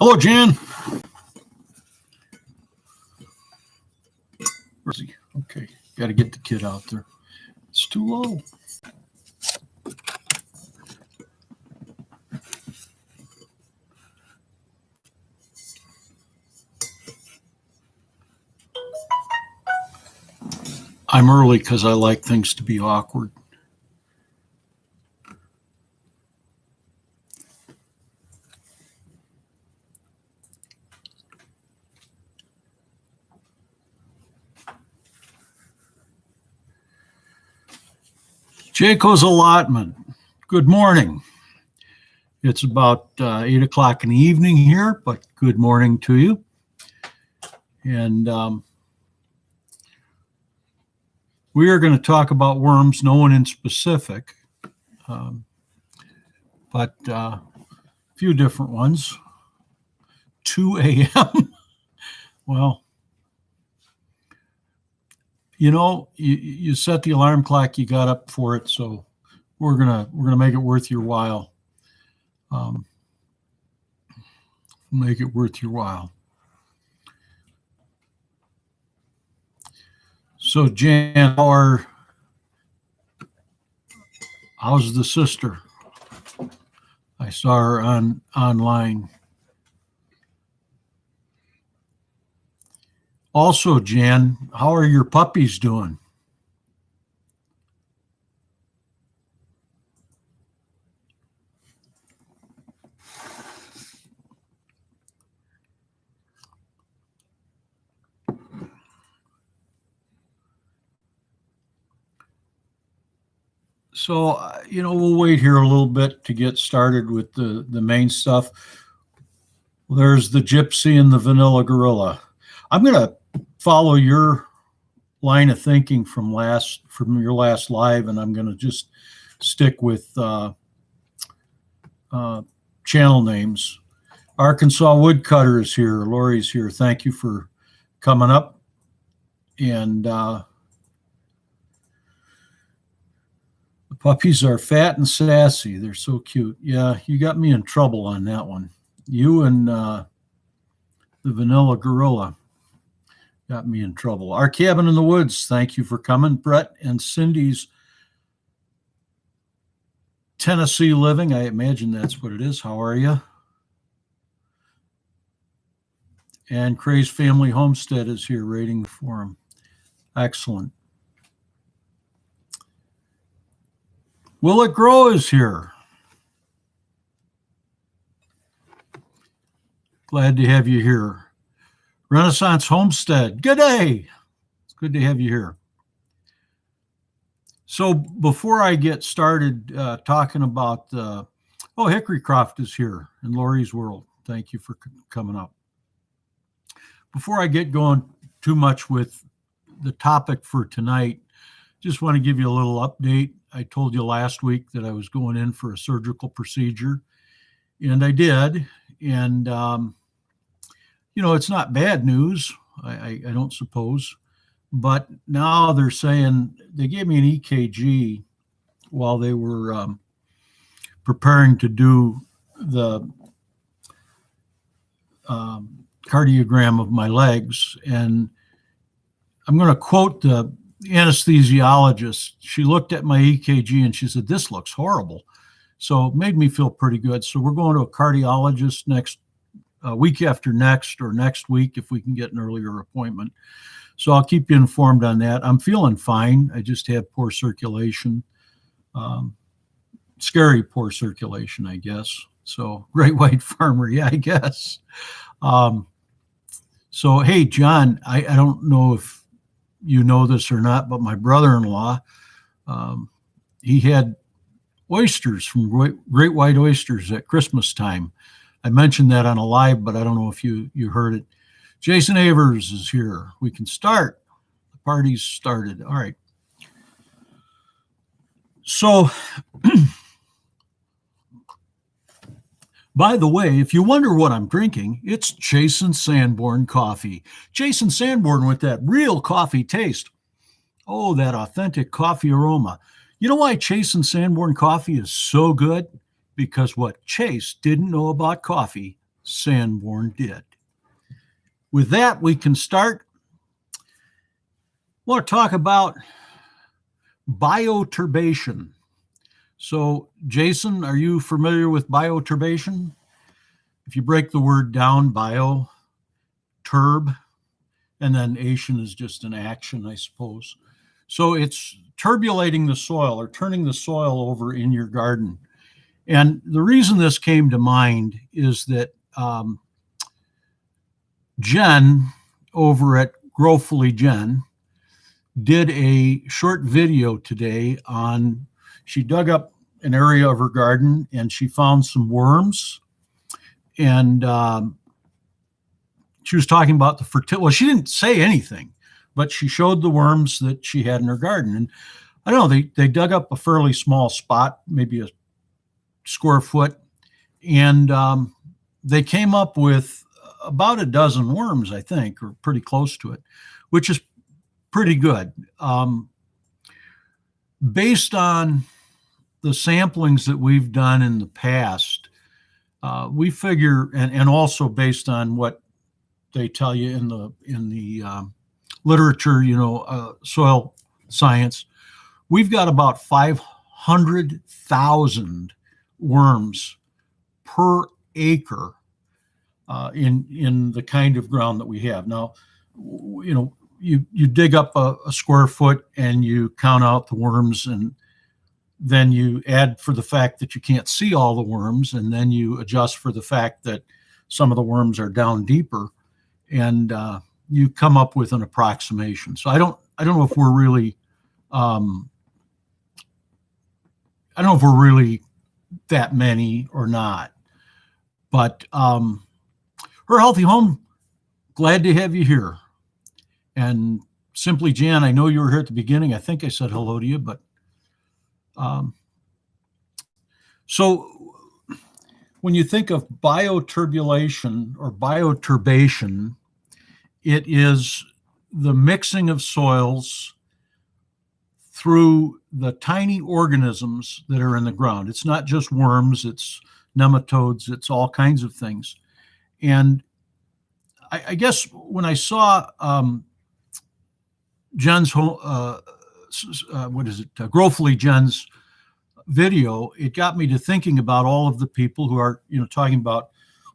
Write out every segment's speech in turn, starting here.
Hello, Jan. Where's he? Okay, got to get the kid out there. It's too low. I'm early because I like things to be awkward. Jayco's allotment. Good morning. It's about 8 o'clock in the evening here, but good morning to you. And we are going to talk about worms, no one in specific, but a few different ones. 2 a.m. Well, you know, you set the alarm clock, you got up for it, so we're gonna make it worth your while. Make it worth your while. So, Jan, how's the sister? I saw her online. Also, Jan, how are your puppies doing? So, we'll wait here a little bit to get started with the main stuff. There's the gypsy and the vanilla gorilla. I'm going to follow your line of thinking from your last live, and I'm going to just stick with channel names. Arkansas Woodcutter is here. Lori's here. Thank you for coming up. And the puppies are fat and sassy. They're so cute. Yeah, you got me in trouble on that one. You and the vanilla gorilla got me in trouble. Our cabin in the woods. Thank you for coming. Brett and Cindy's Tennessee living. I imagine that's what it is. How are you? And Cray's Family Homestead is here rating the forum. Excellent. Will It Grow is here. Glad to have you here. Renaissance Homestead. Good day. It's good to have you here. So before I get started talking about, Hickorycroft is here in Lori's World. Thank you for coming up. Before I get going too much with the topic for tonight, just want to give you a little update. I told you last week that I was going in for a surgical procedure, and I did. And, it's not bad news, I don't suppose. But now they're saying they gave me an EKG while they were preparing to do the cardiogram of my legs. And I'm going to quote the anesthesiologist. She looked at my EKG and she said, "This looks horrible." So it made me feel pretty good. So we're going to a cardiologist week after next, or next week if we can get an earlier appointment. So I'll keep you informed on that. I'm feeling fine. I just have poor circulation, scary poor circulation, I guess. So Great White Farmer, yeah, I guess. So, hey, John, I don't know if you know this or not, but my brother-in-law, he had oysters from Great White Oysters at Christmas time. I mentioned that on a live, but I don't know if you heard it. Jason Avers is here. We can start. The party's started. All right. So, by the way, if you wonder what I'm drinking, it's Jason Sanborn coffee. Jason Sanborn with that real coffee taste. Oh, that authentic coffee aroma. You know why Chase and Sanborn coffee is so good? Because what Chase didn't know about coffee, Sanborn did. With that, we can start. I want to talk about bioturbation. So, Jason, are you familiar with bioturbation? If you break the word down, bio, turb, and then ation is just an action, I suppose. So it's turbulating the soil or turning the soil over in your garden. And the reason this came to mind is that Jen over at Growfully Jen did a short video today on, she dug up an area of her garden and she found some worms. And she was talking about the fertility. Well, she didn't say anything, but she showed the worms that she had in her garden. And I don't know, they dug up a fairly small spot, maybe a square foot, and they came up with about a dozen worms, I think, or pretty close to it, which is pretty good. Based on the samplings that we've done in the past, we figure, and also based on what they tell you in the literature, soil science, we've got about 500,000 worms per acre in the kind of ground that we have. Now, you dig up a square foot and you count out the worms, and then you add for the fact that you can't see all the worms, and then you adjust for the fact that some of the worms are down deeper, and you come up with an approximation. So I don't know if we're really that many or not, but Her Healthy Home, glad to have you here. And Simply Jan, I know you were here at the beginning. I think I said hello to you, but so when you think of bioturbulation or bioturbation, it is the mixing of soils through the tiny organisms that are in the ground. It's not just worms, it's nematodes, it's all kinds of things. And I guess when I saw Jen's, Growfully Jen's video, it got me to thinking about all of the people who are, talking about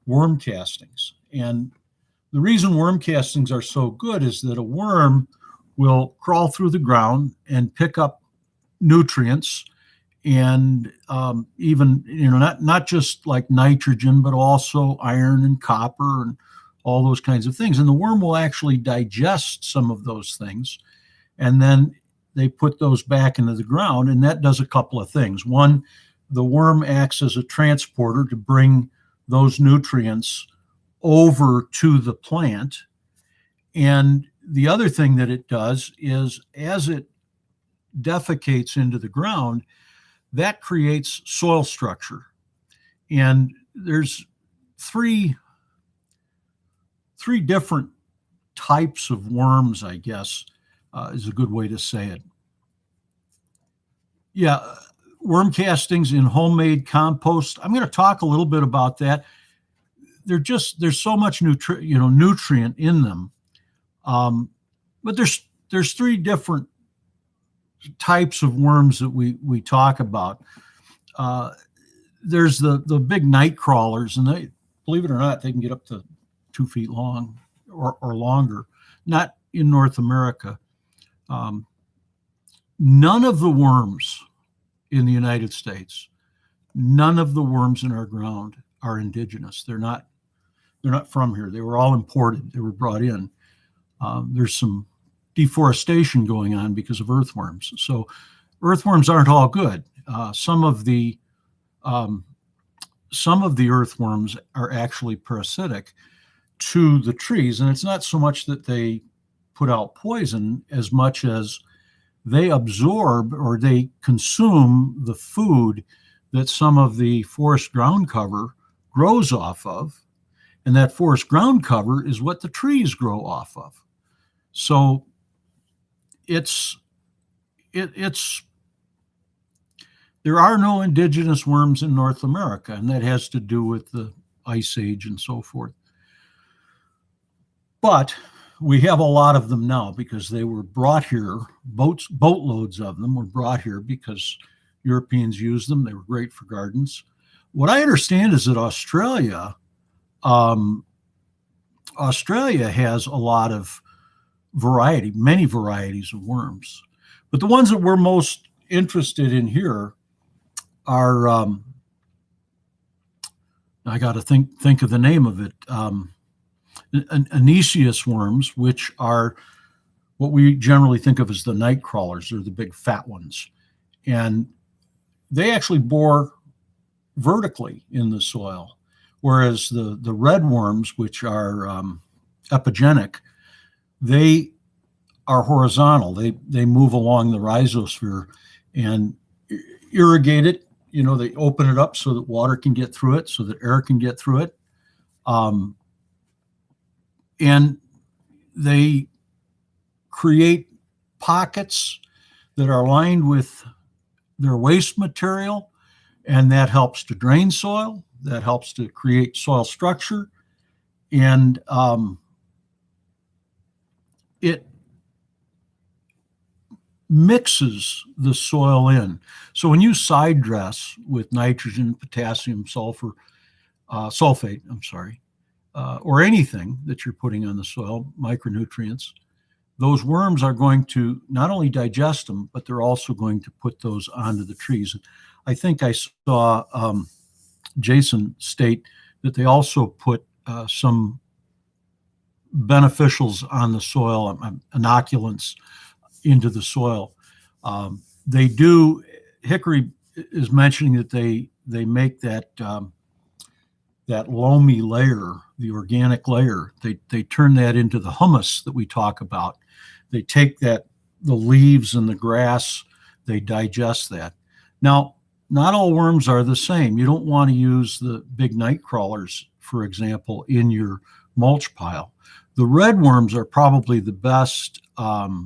worm castings. And the reason worm castings are so good is that a worm will crawl through the ground and pick up nutrients, and even, not just like nitrogen, but also iron and copper and all those kinds of things. And the worm will actually digest some of those things, and then they put those back into the ground, and that does a couple of things. One, the worm acts as a transporter to bring those nutrients over to the plant. And the other thing that it does is, as it defecates into the ground, that creates soil structure. And there's three different types of worms, I guess, is a good way to say it. Yeah, worm castings in homemade compost. I'm going to talk a little bit about that. There's so much nutrient in them, but there's three different types of worms that we talk about. There's the big night crawlers, and they, believe it or not, they can get up to 2 feet long or longer. Not in North America. None of the worms in the United States, none of the worms in our ground are indigenous. They're not from here. They were all imported. They were brought in. There's some deforestation going on because of earthworms. So earthworms aren't all good. Some of the earthworms are actually parasitic to the trees, and it's not so much that they put out poison as much as they absorb or they consume the food that some of the forest ground cover grows off of, and that forest ground cover is what the trees grow off of. So it's there are no indigenous worms in North America, and that has to do with the Ice Age and so forth. But we have a lot of them now because they were brought here. Boatloads of them were brought here because Europeans used them. They were great for gardens. What I understand is that Australia has a lot of variety, many varieties of worms. But the ones that we're most interested in here are, I got to think of the name of it, Anesus worms, which are what we generally think of as the night crawlers. They're the big fat ones. And they actually bore vertically in the soil, whereas the red worms, which are epigenic, they are horizontal. They move along the rhizosphere and irrigate it. You know, they open it up so that water can get through it, so that air can get through it. And they create pockets that are lined with their waste material, and that helps to drain soil. That helps to create soil structure, and it mixes the soil in. So when you side dress with nitrogen, potassium, sulfate, or anything that you're putting on the soil, micronutrients, those worms are going to not only digest them, but they're also going to put those onto the trees. I think I saw Jason state that they also put some beneficials on the soil, inoculants into the soil. They do. Hickory is mentioning that they make that that loamy layer, the organic layer. They turn that into the humus that we talk about. They take the leaves and the grass, they digest that. Now, not all worms are the same. You don't want to use the big night crawlers, for example, in your mulch pile. The red worms are probably the best. The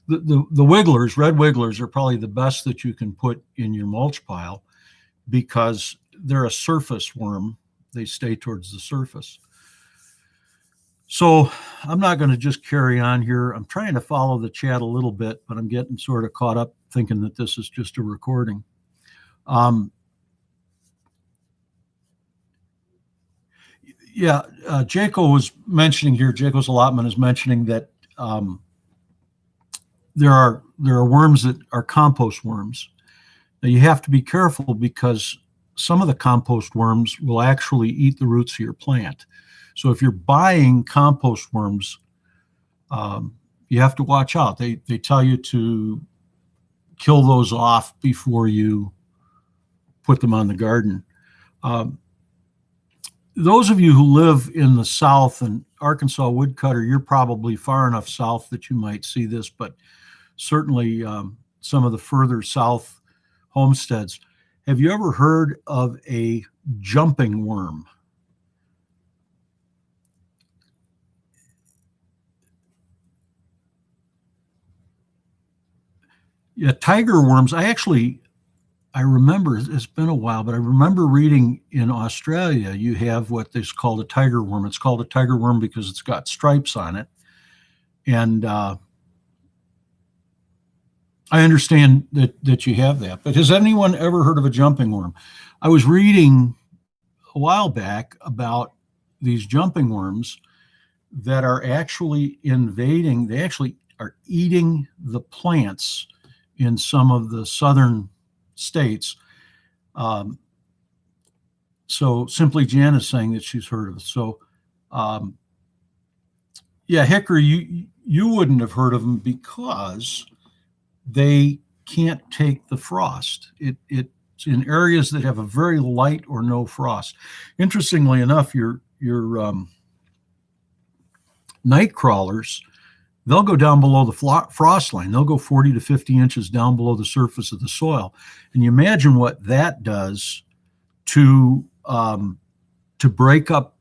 wigglers, red wigglers, are probably the best that you can put in your mulch pile because they're a surface worm. They stay towards the surface. So I'm not going to just carry on here. I'm trying to follow the chat a little bit, but I'm getting sort of caught up thinking that this is just a recording. Jaco was mentioning here, Jaco's allotment is mentioning that there are worms that are compost worms. Now you have to be careful because some of the compost worms will actually eat the roots of your plant. So if you're buying compost worms, you have to watch out. They tell you to kill those off before you put them on the garden. Those of you who live in the South and Arkansas woodcutter, you're probably far enough south that you might see this, but certainly some of the further south homesteads. Have you ever heard of a jumping worm? Yeah, tiger worms. I remember, it's been a while, but I remember reading in Australia, you have what is called a tiger worm. It's called a tiger worm because it's got stripes on it. And I understand that you have that. But has anyone ever heard of a jumping worm? I was reading a while back about these jumping worms that are actually invading, they actually are eating the plants in some of the southern states. So Simply Jan is saying that she's heard of it. So Hickory, you wouldn't have heard of them because they can't take the frost. It's in areas that have a very light or no frost. Interestingly enough, your night crawlers, they'll go down below the frost line. They'll go 40 to 50 inches down below the surface of the soil. And you imagine what that does to break up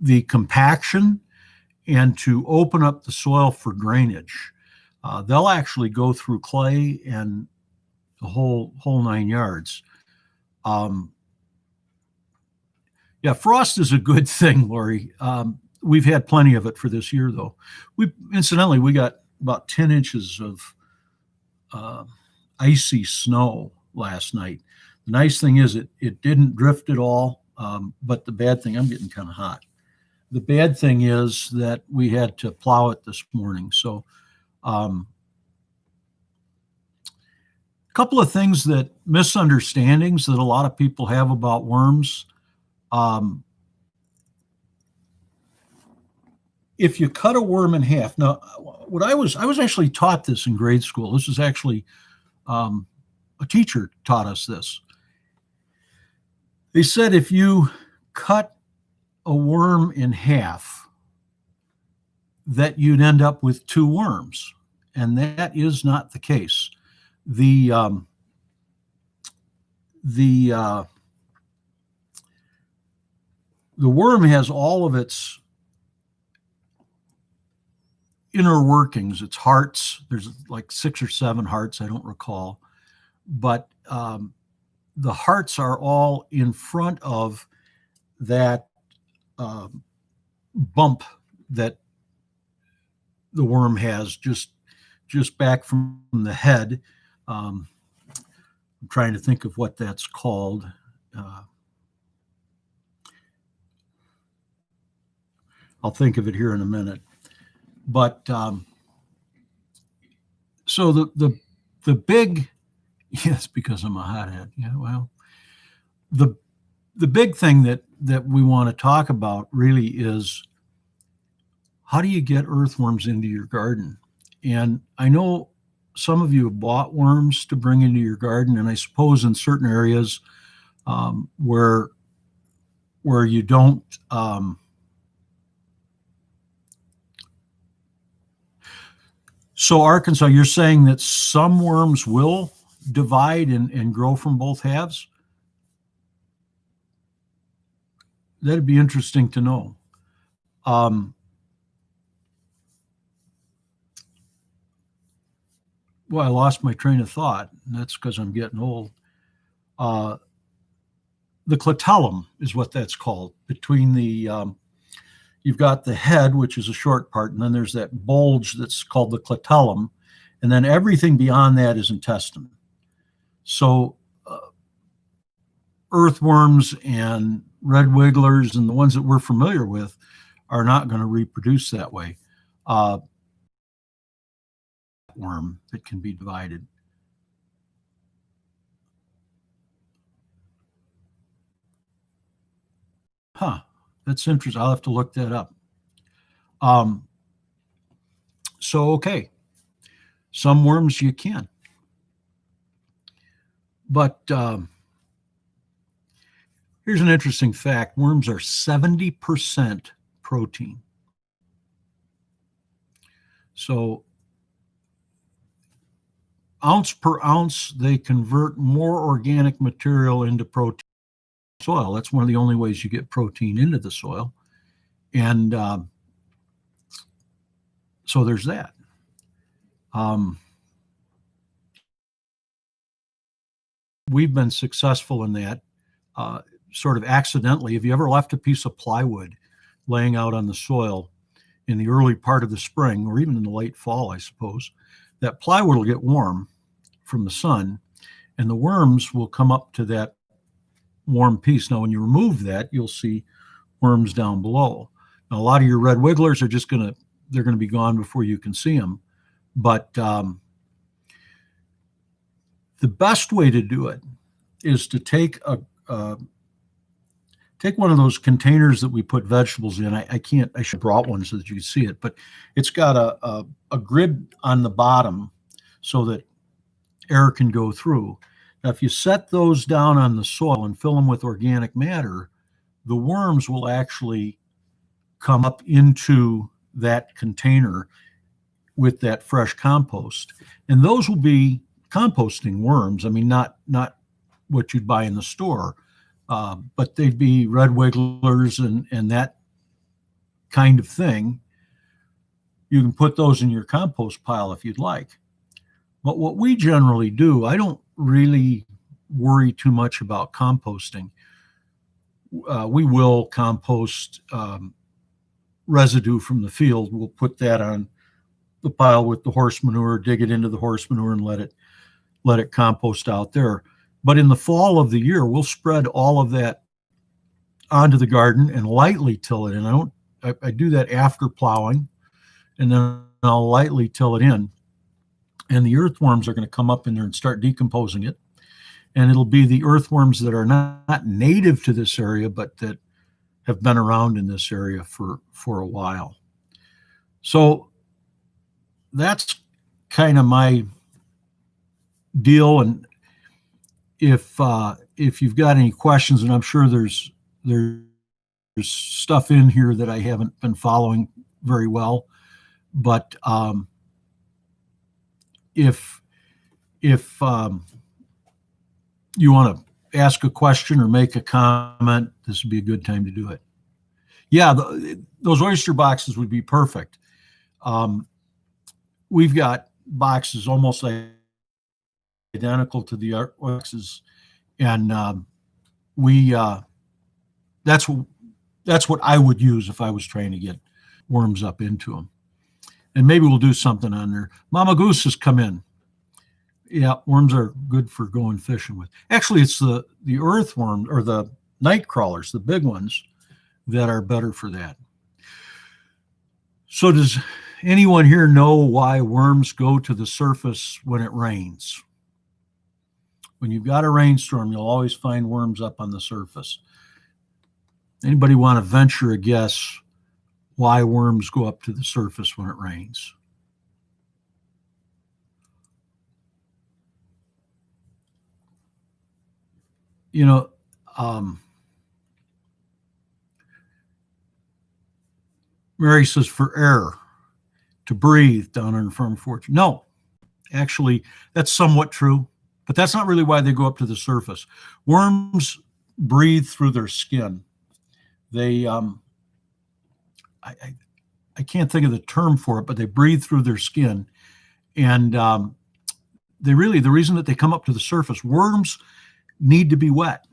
the compaction and to open up the soil for drainage. They'll actually go through clay and the whole 9 yards. Yeah, frost is a good thing, Lori. We've had plenty of it for this year, though. Incidentally, we got about 10 inches of icy snow last night. The nice thing is it didn't drift at all, but the bad thing, I'm getting kind of hot. The bad thing is that we had to plow it this morning. So a couple of things misunderstandings that a lot of people have about worms. If you cut a worm in half, now what I was actually taught this in grade school. This is actually a teacher taught us this. They said if you cut a worm in half, that you'd end up with two worms, and that is not the case. The worm has all of its inner workings, its hearts. There's like 6 or 7 hearts, I don't recall, but the hearts are all in front of that bump that the worm has just back from the head. I'm trying to think of what that's called. I'll think of it here in a minute. But so the big, yes, because I'm a hothead. Yeah, well, the big thing that we want to talk about really is, how do you get earthworms into your garden? And I know some of you have bought worms to bring into your garden, and I suppose in certain areas where you don't so Arkansas, you're saying that some worms will divide and grow from both halves? That'd be interesting to know. Well, I lost my train of thought, and that's because I'm getting old. The clitellum is what that's called. Between you've got the head, which is a short part, and then there's that bulge that's called the clitellum, and then everything beyond that is intestine. So earthworms and red wigglers and the ones that we're familiar with are not going to reproduce that way. Worm that can be divided. Huh, that's interesting. I'll have to look that up. So, okay, some worms you can. But here's an interesting fact. Worms are 70% protein. So ounce per ounce, they convert more organic material into protein soil. That's one of the only ways you get protein into the soil. And so there's that. We've been successful in that sort of accidentally. Have you ever left a piece of plywood laying out on the soil in the early part of the spring, or even in the late fall, I suppose? That plywood will get warm from the sun, and the worms will come up to that warm piece. Now, when you remove that, you'll see worms down below. Now, a lot of your red wigglers are just they're going to be gone before you can see them. But the best way to do it is to take one of those containers that we put vegetables in. I should have brought one so that you can see it, but it's got a grid on the bottom so that air can go through. Now, if you set those down on the soil and fill them with organic matter, the worms will actually come up into that container with that fresh compost. And those will be composting worms. I mean, not what you'd buy in the store, but they'd be red wigglers and that kind of thing. You can put those in your compost pile if you'd like. But what we generally do, I don't really worry too much about composting. we will compost residue from the field. We'll put that on the pile with the horse manure, dig it into the horse manure, and let it compost out there. But in the fall of the year, we'll spread all of that onto the garden and lightly till it in. I do that after plowing, and then I'll lightly till it in. And the earthworms are going to come up in there and start decomposing it. And it'll be the earthworms that are not native to this area, but that have been around in this area for a while. So that's kind of my deal. And if you've got any questions, and I'm sure there's stuff in here that I haven't been following very well, but if you want to ask a question or make a comment, this would be a good time to do it. Yeah, those oyster boxes would be perfect. We've got boxes almost identical to the boxes, and that's what I would use if I was trying to get worms up into them. And maybe we'll do something on there. Mama Goose has come in. Yeah, worms are good for going fishing with. Actually, it's the earthworm or the night crawlers, the big ones, that are better for that. So does anyone here know why worms go to the surface when it rains? When you've got a rainstorm, you'll always find worms up on the surface. Anybody want to venture a guess why worms go up to the surface when it rains? You know, Mary says for air, to breathe down on firm fortune. No, actually, that's somewhat true, but that's not really why they go up to the surface. Worms breathe through their skin. They, I can't think of the term for it, but they breathe through their skin. And the reason that they come up to the surface, worms need to be wet.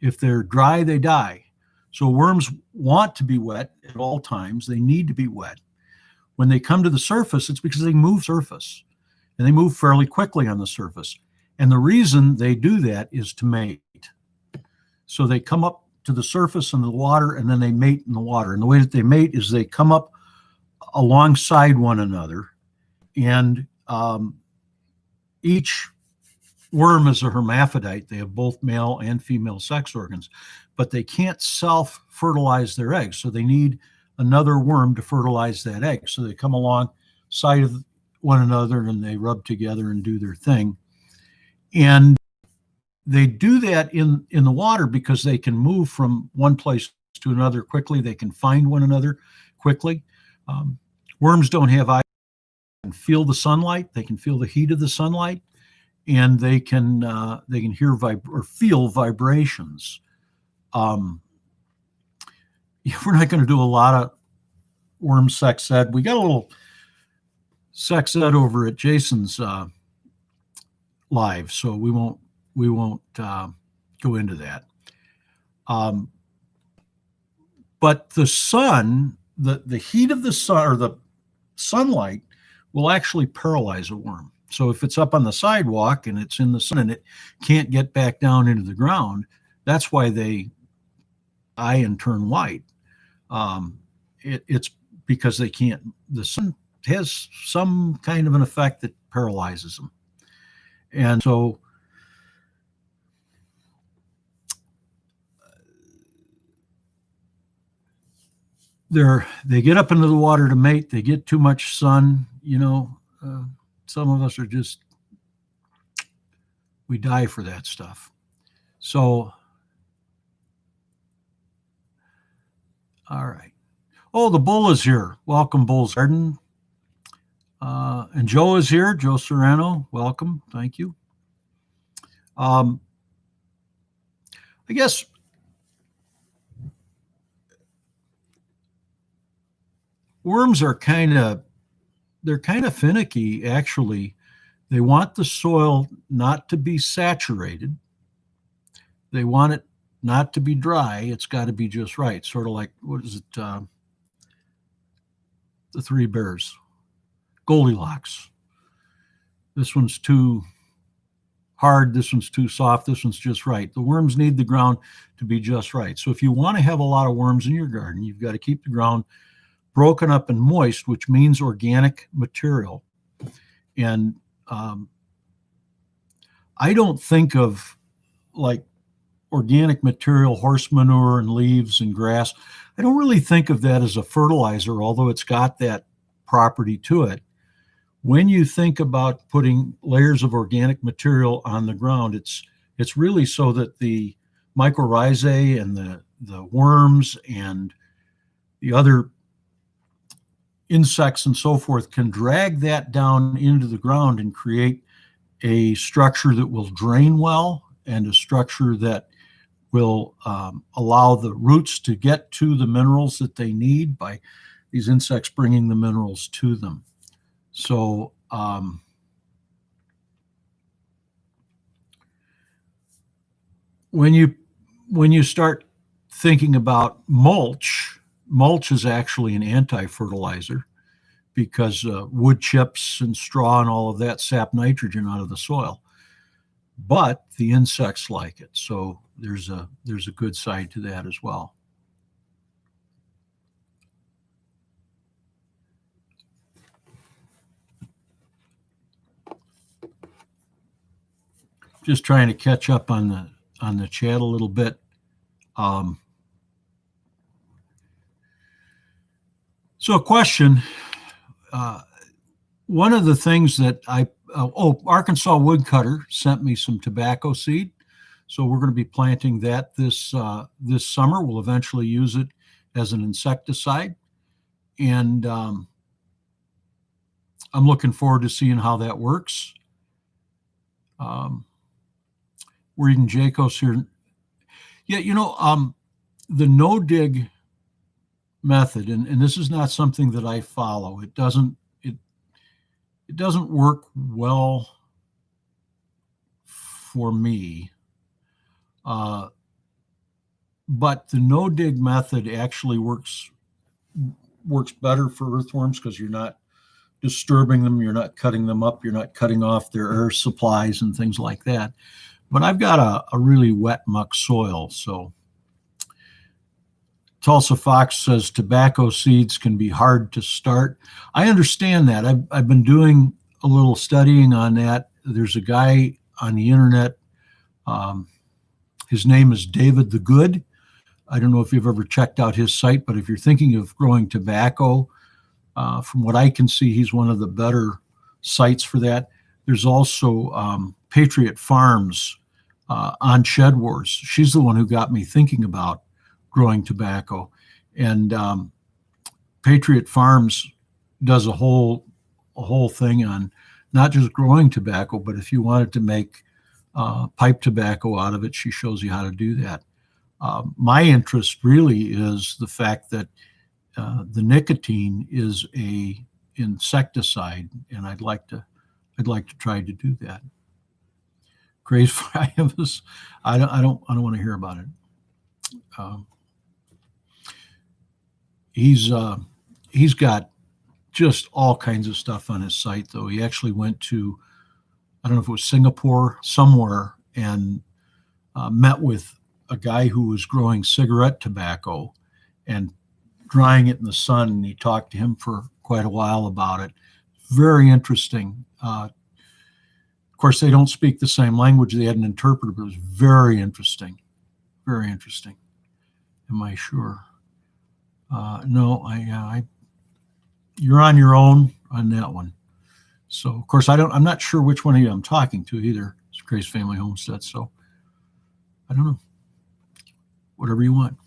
If they're dry, they die. So worms want to be wet at all times. They need to be wet. When they come to the surface, it's because they move surface, and they move fairly quickly on the surface. And the reason they do that is to mate. So they come up to the surface in the water, and then they mate in the water. And the way that they mate is they come up alongside one another, and each worm is a hermaphrodite. They have both male and female sex organs, but they can't self-fertilize their eggs. So they need another worm to fertilize that egg. So they come alongside of one another, and they rub together and do their thing. And they do that in the water because they can move from one place to another quickly. They can find one another quickly. Worms don't have eyes. They can feel the sunlight. They can feel the heat of the sunlight, and they can hear or feel vibrations. We're not going to do a lot of worm sex ed. We got a little sex ed over at Jason's live, so we won't go into that. But the sun, the heat of the sun, or the sunlight, will actually paralyze a worm. So if it's up on the sidewalk and it's in the sun and it can't get back down into the ground, that's why they die and turn white. It's because they can't. The sun has some kind of an effect that paralyzes them, and so they get up into the water to mate. They get too much sun. Some of us we die for that stuff. So, all right. Oh, the bull is here. Welcome, Bull's Garden. And Joe is here. Joe Serrano, welcome. Thank you. I guess worms are kind of finicky, actually. They want the soil not to be saturated. They want it not to be dry. It's got to be just right. Sort of like, what is it? The Three Bears, Goldilocks. This one's too hard. This one's too soft. This one's just right. The worms need the ground to be just right. So if you want to have a lot of worms in your garden, you've got to keep the ground broken up and moist, which means organic material. And I don't think of like organic material, horse manure and leaves and grass. I don't really think of that as a fertilizer, although it's got that property to it. When you think about putting layers of organic material on the ground, it's really so that the mycorrhizae and the worms and the other insects and so forth can drag that down into the ground and create a structure that will drain well and a structure that will allow the roots to get to the minerals that they need by these insects bringing the minerals to them. So when you start thinking about mulch is actually an anti-fertilizer because wood chips and straw and all of that sap nitrogen out of the soil. But the insects like it, so there's a good side to that as well. Just trying to catch up on the chat a little bit. So a question. One of the things that Arkansas Woodcutter sent me some tobacco seed. So we're going to be planting that this summer. We'll eventually use it as an insecticide. And I'm looking forward to seeing how that works. We're reading Jacobs here. Yeah, the no-dig method, and this is not something that I follow. It doesn't work well for me. But the no-dig method actually works better for earthworms because you're not disturbing them, you're not cutting them up, you're not cutting off their air supplies and things like that. But I've got a really wet muck soil, so Tulsa Fox says tobacco seeds can be hard to start. I understand that. I've been doing a little studying on that. There's a guy on the internet. His name is David the Good. I don't know if you've ever checked out his site, but if you're thinking of growing tobacco, from what I can see, he's one of the better sites for that. There's also Patriot Farms on Shed Wars. She's the one who got me thinking about growing tobacco. And Patriot Farms does a whole thing on not just growing tobacco, but if you wanted to make pipe tobacco out of it, she shows you how to do that. My interest really is the fact that the nicotine is a insecticide, and I'd like to try to do that. Crazy I don't want to hear about it. He's got just all kinds of stuff on his site, though. He actually went to, I don't know if it was Singapore, somewhere, and met with a guy who was growing cigarette tobacco and drying it in the sun, and he talked to him for quite a while about it. Very interesting. Of course, they don't speak the same language. They had an interpreter, but it was very interesting. Very interesting. Am I sure? No, you're on your own on that one. So, of course, I'm not sure which one of you I'm talking to either. It's Grace Family Homestead, so I don't know. Whatever you want.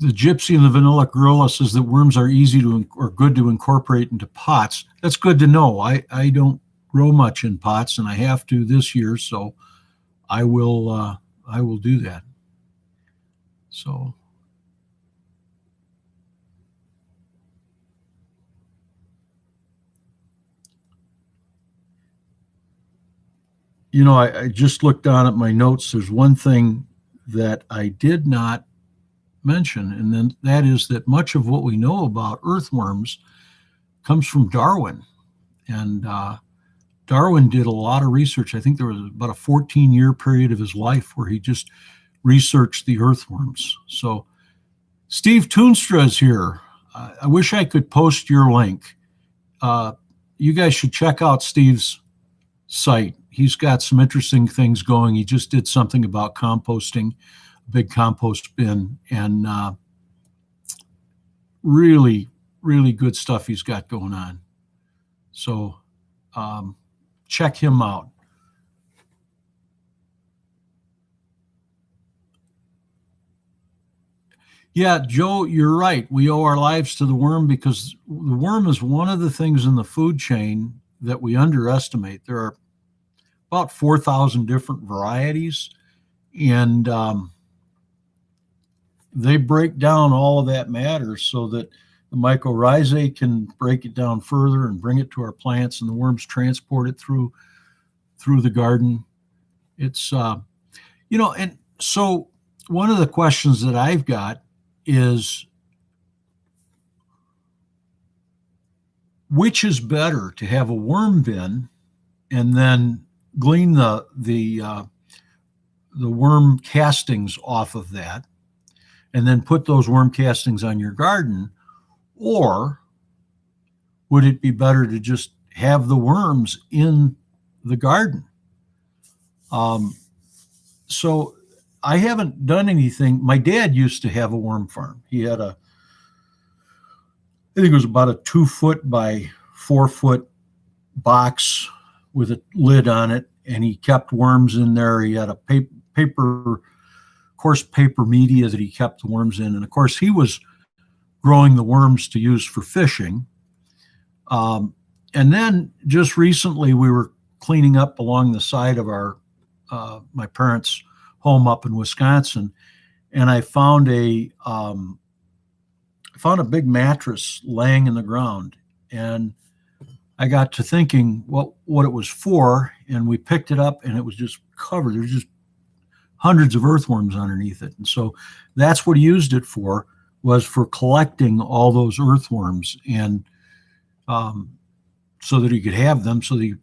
The Gypsy and the Vanilla Gorilla says that worms are easy or good to incorporate into pots. That's good to know. I don't grow much in pots, and I have to this year, so I will do that. So I just looked down at my notes. There's one thing that I did not mention, and then that is that much of what we know about earthworms comes from Darwin. And Darwin did a lot of research. I think there was about a 14-year period of his life where he just researched the earthworms. So Steve Toonstra is here. I wish I could post your link. You guys should check out Steve's site. He's got some interesting things going. He just did something about composting, a big compost bin, and really, really good stuff he's got going on. So check him out. Yeah, Joe, you're right. We owe our lives to the worm because the worm is one of the things in the food chain that we underestimate. There are about 4,000 different varieties, and they break down all of that matter so that the mycorrhizae can break it down further and bring it to our plants, and the worms transport it through the garden. It's and so one of the questions that I've got is, which is better, to have a worm bin and then glean the worm castings off of that and then put those worm castings on your garden, or would it be better to just have the worms in the garden? So I haven't done anything. My dad used to have a worm farm. He had I think it was about a 2-foot by 4-foot box with a lid on it, and he kept worms in there. He had a coarse paper media that he kept the worms in, and of course he was growing the worms to use for fishing. And then just recently we were cleaning up along the side of my parents' home up in Wisconsin, and I found a big mattress laying in the ground, and I got to thinking what it was for, and we picked it up, and it was just covered. There's just hundreds of earthworms underneath it, and so that's what he used it for, was for collecting all those earthworms, and so that he could have them, so that he could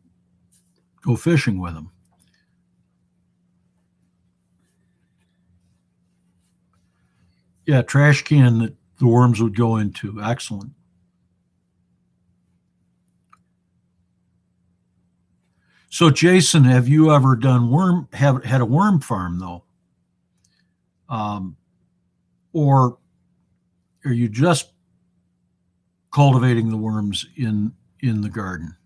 go fishing with them. Yeah, trash can that the worms would go into. Excellent. So, Jason, have you ever had a worm farm though, or are you just cultivating the worms in the garden?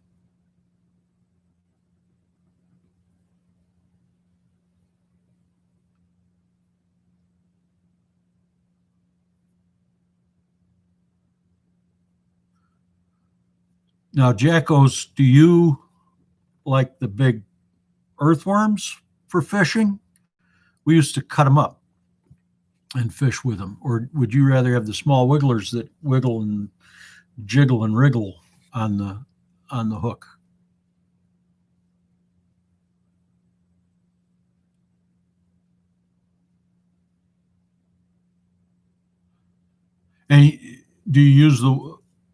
Now, Jackos, do you like the big earthworms for fishing? We used to cut them up and fish with them. Or would you rather have the small wigglers that wiggle and jiggle and wriggle on the hook? And do you use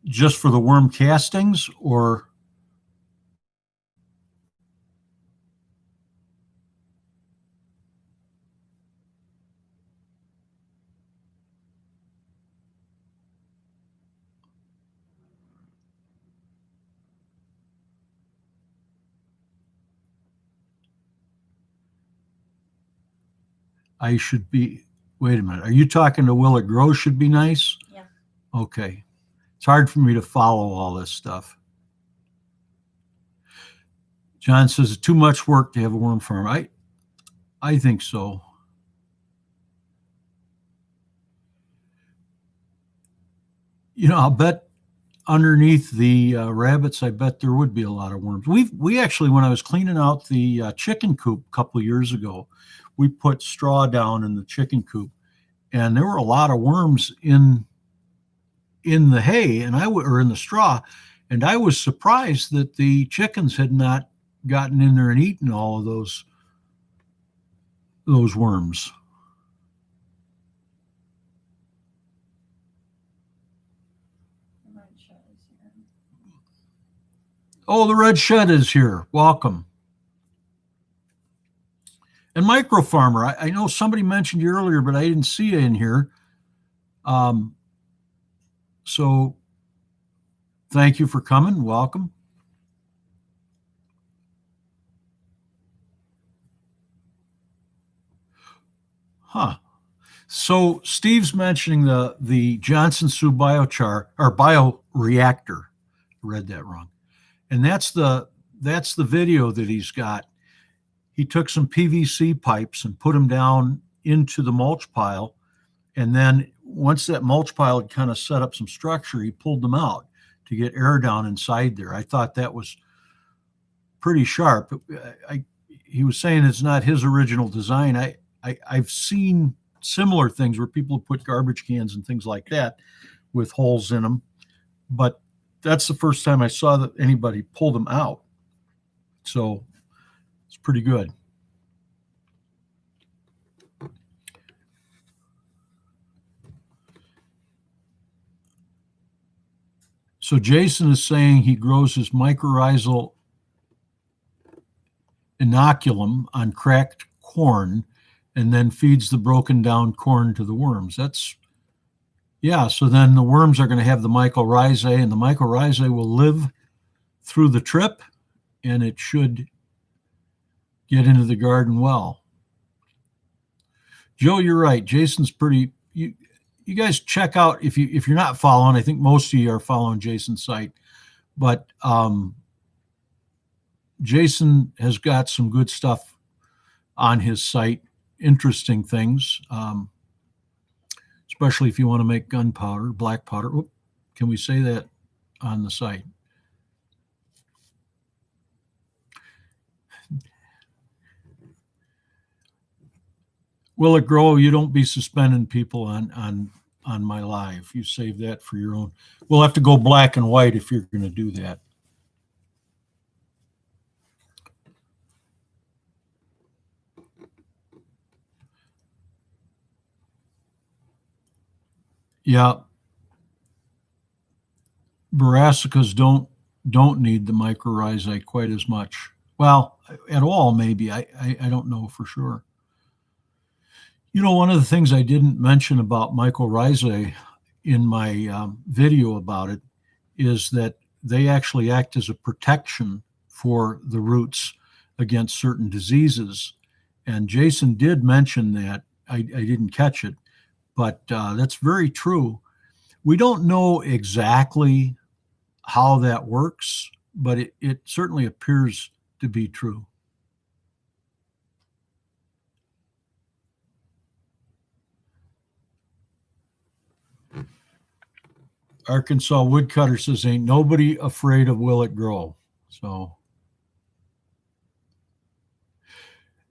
just for the worm castings, or? I should be, wait a minute. Are you talking to Will It Grow should be nice? Yeah. Okay. It's hard for me to follow all this stuff. John says it's too much work to have a worm farm. I think so. I'll bet underneath the rabbits, I bet there would be a lot of worms. We actually, when I was cleaning out the chicken coop a couple of years ago, we put straw down in the chicken coop, and there were a lot of worms in the hay, or in the straw, and I was surprised that the chickens had not gotten in there and eaten all of those worms. Oh, the red shed is here. Welcome. And Micro Farmer, I know somebody mentioned you earlier, but I didn't see you in here. So thank you for coming. Welcome. Huh. So Steve's mentioning the Johnson Sioux biochar or bioreactor. I read that wrong. And that's the video that he's got. He took some PVC pipes and put them down into the mulch pile. And then once that mulch pile had kind of set up some structure, he pulled them out to get air down inside there. I thought that was pretty sharp. He was saying it's not his original design. I've seen similar things where people put garbage cans and things like that with holes in them, but that's the first time I saw that anybody pull them out. So it's pretty good. So Jason is saying he grows his mycorrhizal inoculum on cracked corn and then feeds the broken down corn to the worms. Yeah, so then the worms are going to have the mycorrhizae, and the mycorrhizae will live through the trip, and it should get into the garden well. Joe, you're right. Jason's pretty. You guys check out if you're not following. I think most of you are following Jason's site, but Jason has got some good stuff on his site. Interesting things, especially if you want to make gunpowder, black powder. Oop, can we say that on the site? Will it grow? You don't be suspending people on my live. You save that for your own. We'll have to go black and white if you're going to do that. Yeah. Brassicas don't need the mycorrhizae quite as much. Well, at all, maybe. I don't know for sure. You know, one of the things I didn't mention about mycorrhizae in my video about it is that they actually act as a protection for the roots against certain diseases. And Jason did mention that. I didn't catch it, but that's very true. We don't know exactly how that works, but it certainly appears to be true. Arkansas Woodcutter says, ain't nobody afraid of will it grow. So,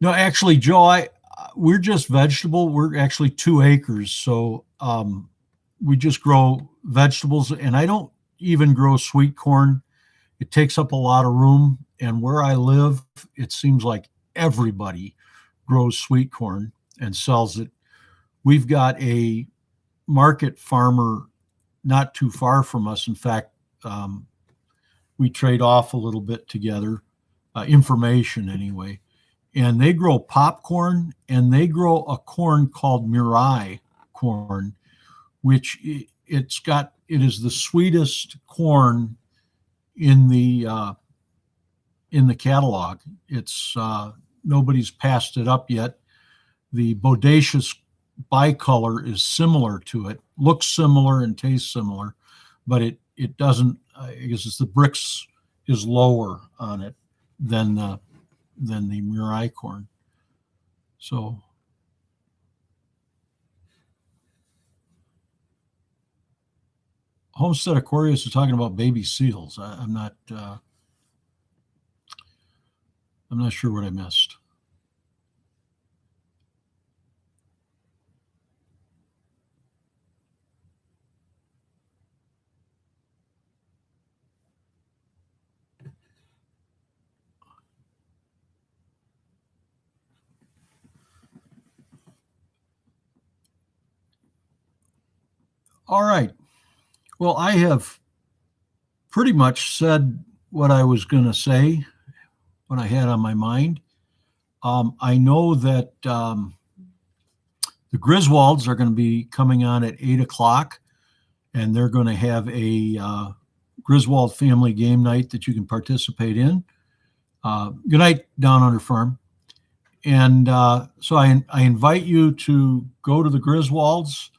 no, actually, Joe, we're just vegetable. We're actually 2 acres. So we just grow vegetables, and I don't even grow sweet corn. It takes up a lot of room. And where I live, it seems like everybody grows sweet corn and sells it. We've got a market farmer not too far from us. In fact, we trade off a little bit together, information anyway. And they grow popcorn, and they grow a corn called Mirai corn, which it is the sweetest corn in the catalog. It's nobody's passed it up yet. The bodacious bicolor is similar to it, looks similar and tastes similar, but it doesn't. I guess it's the Brix is lower on it than the Mirai corn. So Homestead Aquarius is talking about baby seals. I'm not sure what I missed. All right. Well, I have pretty much said what I was going to say, what I had on my mind. I know that the Griswolds are going to be coming on at 8 o'clock, and they're going to have a Griswold family game night that you can participate in. Good night, Down Under Farm. And so I invite you to go to the Griswolds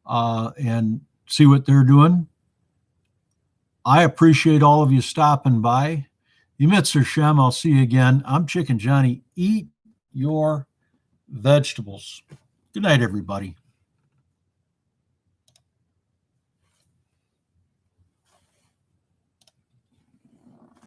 and see what they're doing. I appreciate all of you stopping by. Yimitzer Shem, I'll see you again. I'm Chicken Johnny. Eat your vegetables. Good night, everybody.